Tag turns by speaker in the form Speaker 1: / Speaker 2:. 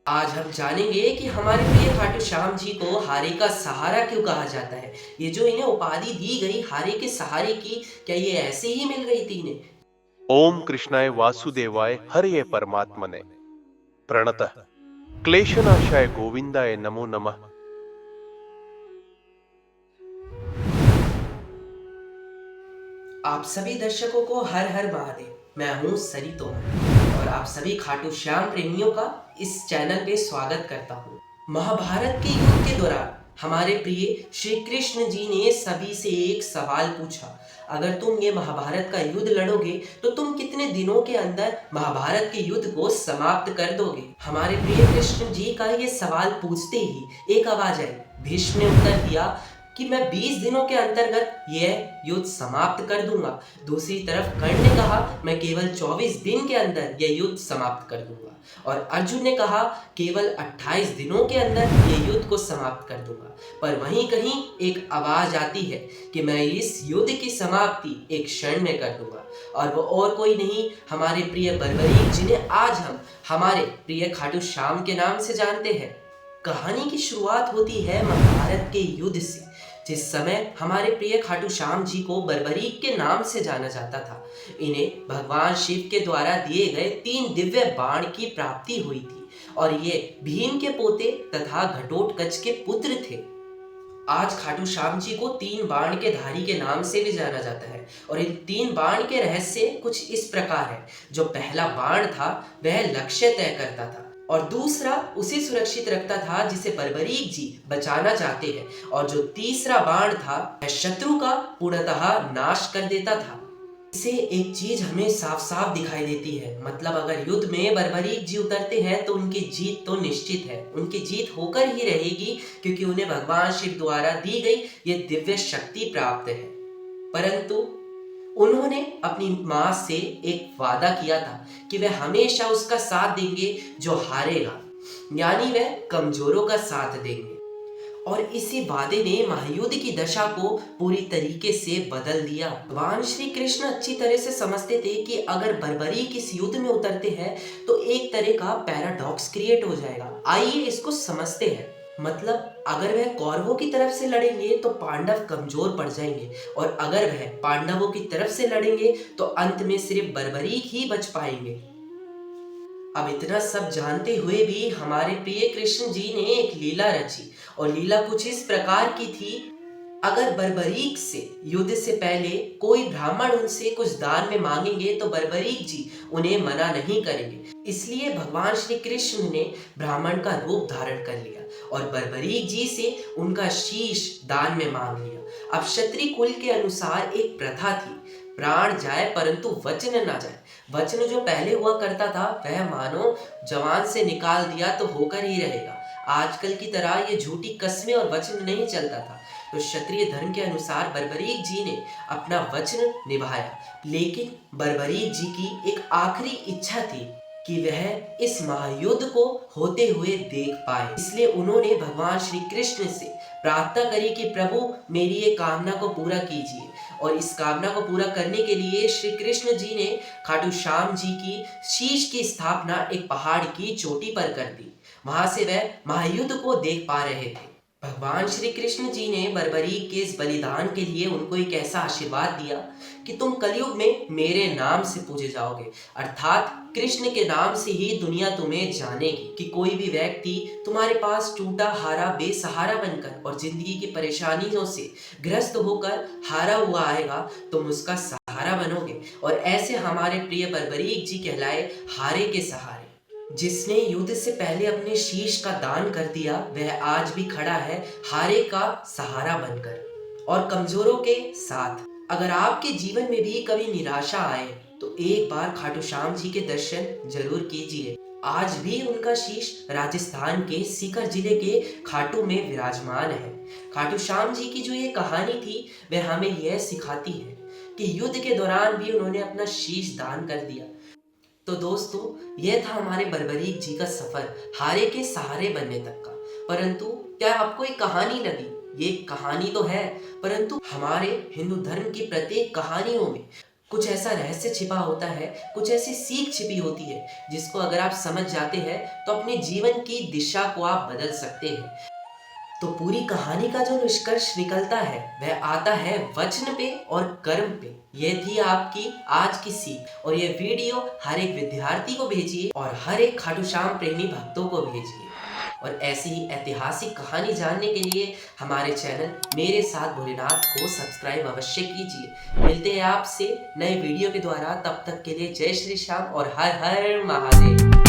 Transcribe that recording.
Speaker 1: आज हम जानेंगे कि हमारे प्रिय खाटू श्याम जी को हारे का सहारा क्यों कहा जाता है। ये जो इन्हें उपाधि दी गई हारे के सहारे की, क्या ये ऐसे ही मिल गई थी इन्हें?
Speaker 2: ओम कृष्णाय वासुदेवाय हरये परमात्मने प्रणतः क्लेशनाशाय गोविंदाय नमो नमः।
Speaker 1: आप सभी दर्शकों को हर हर महादेव। मैं हूँ सरी तोमर और आप सभी खाटू श्याम प्रेमियों का इस चैनल पे स्वागत करता हूँ। महाभारत के युद्ध के दौरान हमारे प्रिय श्री कृष्ण जी ने सभी से एक सवाल पूछा। अगर तुम ये महाभारत का युद्ध लड़ोगे तो तुम कितने दिनों के अंदर महाभारत के युद्ध को समाप्त कर दोगे? हमारे प्रिय कृष्ण जी का ये सवाल पूछते ही एक आवाज आई। भीष्म ने उत्तर दिया कि मैं 20 दिनों के अंतर्गत यह युद्ध समाप्त कर दूंगा। दूसरी तरफ कर्ण ने कहा मैं केवल 24 दिन के अंदर यह युद्ध समाप्त कर दूंगा और अर्जुन ने कहा केवल 28 दिनों के अंदर यह युद्ध को समाप्त कर दूंगा। पर वहीं कहीं एक आवाज आती है कि मैं इस युद्ध की समाप्ति एक क्षण में कर दूंगा और वो और कोई नहीं, हमारे प्रिय बर्बरीक जिन्हें आज हम हमारे प्रिय खाटू श्याम के नाम से जानते हैं। कहानी की शुरुआत होती है महाभारत के युद्ध से, जिस समय हमारे प्रिय खाटू श्याम जी को बर्बरीक के नाम से जाना जाता था। इन्हें भगवान शिव के द्वारा दिए गए 3 दिव्य बाण की प्राप्ति हुई थी और ये भीम के पोते तथा घटोत्कच के पुत्र थे। आज खाटू श्याम जी को 3 बाण के धारी के नाम से भी जाना जाता है और इन 3 बाण के रहस्य कुछ इस प्रकार है। जो पहला बाण था वह लक्ष्य तय करता था और दूसरा उसे सुरक्षित रखता था जिसे बर्बरीक जी बचाना चाहते हैं, और जो तीसरा बाण था वह शत्रु का पूर्णतः नाश कर देता था। इससे एक चीज हमें साफ साफ दिखाई देती है, मतलब अगर युद्ध में बर्बरीक जी उतरते हैं तो उनकी जीत तो निश्चित है, उनकी जीत होकर ही रहेगी, क्योंकि उन्हें भगवान शिव द्वारा दी गई ये दिव्य शक्ति प्राप्त है। परंतु उन्होंने अपनी माँ से एक वादा किया था कि वह हमेशा उसका साथ देंगे जो हारेगा, यानी वह कमजोरों का साथ देंगे। और इसी वादे ने महायुद्ध की दशा को पूरी तरीके से बदल दिया। भगवान श्री कृष्ण अच्छी तरह से समझते थे कि अगर बर्बरीक इस युद्ध में उतरते हैं तो एक तरह का पैराडॉक्स क्रिएट हो जाएगा। आइए इसको समझते हैं। मतलब अगर वह कौरवों की तरफ से लड़ेंगे तो पांडव कमजोर पड़ जाएंगे और अगर वह पांडवों की तरफ से लड़ेंगे तो अंत में सिर्फ बर्बरीक ही बच पाएंगे। अब इतना सब जानते हुए भी हमारे प्रिय कृष्ण जी ने एक लीला रची और लीला कुछ इस प्रकार की थी। अगर बर्बरीक से युद्ध से पहले कोई ब्राह्मण उनसे कुछ दान में मांगेंगे तो बर्बरीक जी उन्हें मना नहीं करेंगे। इसलिए भगवान श्री कृष्ण ने ब्राह्मण का रूप धारण कर लिया और बर्बरीक जी से उनका शीश दान में मांग लिया। अब क्षत्रिय कुल के अनुसार एक प्रथा थी, प्राण जाए परंतु वचन ना जाए। वचन जो पहले हुआ करता था वह मानो जवान से निकाल दिया तो होकर ही रहेगा। आजकल की तरह ये झूठी कस्में और वचन नहीं चलता था। तो क्षत्रिय धर्म के अनुसार बर्बरीक जी ने अपना वचन निभाया, लेकिन बर्बरीक जी की एक आखिरी इच्छा थी कि वह इस महायुद्ध को होते हुए देख पाए। इसलिए उन्होंने भगवान श्री कृष्ण से प्रार्थना करी कि प्रभु मेरी ये कामना को पूरा कीजिए। और इस कामना को पूरा करने के लिए श्री कृष्ण जी ने खाटू श्याम जी की शीश की स्थापना एक पहाड़ की चोटी पर कर दी। वहां से वह महायुद्ध को देख पा रहे थे। भगवान श्री कृष्ण जी ने बर्बरीक के इस बलिदान के लिए उनको एक ऐसा आशीर्वाद दिया कि तुम कलयुग में मेरे नाम से पूजे जाओगे, अर्थात कृष्ण के नाम से ही दुनिया तुम्हें जानेगी। कि कोई भी व्यक्ति तुम्हारे पास टूटा हारा बेसहारा बनकर और जिंदगी की परेशानियों से ग्रस्त होकर हारा हुआ आएगा, तुम उसका सहारा बनोगे। और ऐसे हमारे प्रिय बर्बरीक जी कहलाए हारे के सहारे। जिसने युद्ध से पहले अपने शीश का दान कर दिया वह आज भी खड़ा है हारे का सहारा बनकर और कमजोरों के साथ। अगर आपके जीवन में भी कभी निराशा आए तो एक बार खाटू श्याम जी के दर्शन जरूर कीजिए। आज भी उनका शीश राजस्थान के सीकर जिले के खाटू में विराजमान है। खाटू श्याम जी की जो ये कहानी थी वह हमें यह सिखाती है कि युद्ध के दौरान भी उन्होंने अपना शीश दान कर दिया। तो दोस्तों, यह था हमारे बर्बरीक जी का सफर हारे के सहारे बनने तक का। परंतु क्या आपको एक कहानी लगी? ये कहानी तो है, परंतु हमारे हिंदू धर्म की प्रत्येक कहानियों में कुछ ऐसा रहस्य छिपा होता है, कुछ ऐसी सीख छिपी होती है जिसको अगर आप समझ जाते हैं तो अपने जीवन की दिशा को आप बदल सकते हैं। तो पूरी कहानी का जो निष्कर्ष निकलता है वह आता है वचन पे और कर्म पे। यह थी आपकी आज की सीख, और ये वीडियो हर एक विद्यार्थी को भेजिए और हर एक खाटू श्याम प्रेमी भक्तों को भेजिए। और ऐसी ही ऐतिहासिक कहानी जानने के लिए हमारे चैनल मेरे साथ भोलेनाथ को सब्सक्राइब अवश्य कीजिए। मिलते हैं आपसे नए वीडियो के द्वारा, तब तक के लिए जय श्री श्याम और हर हर महादेव।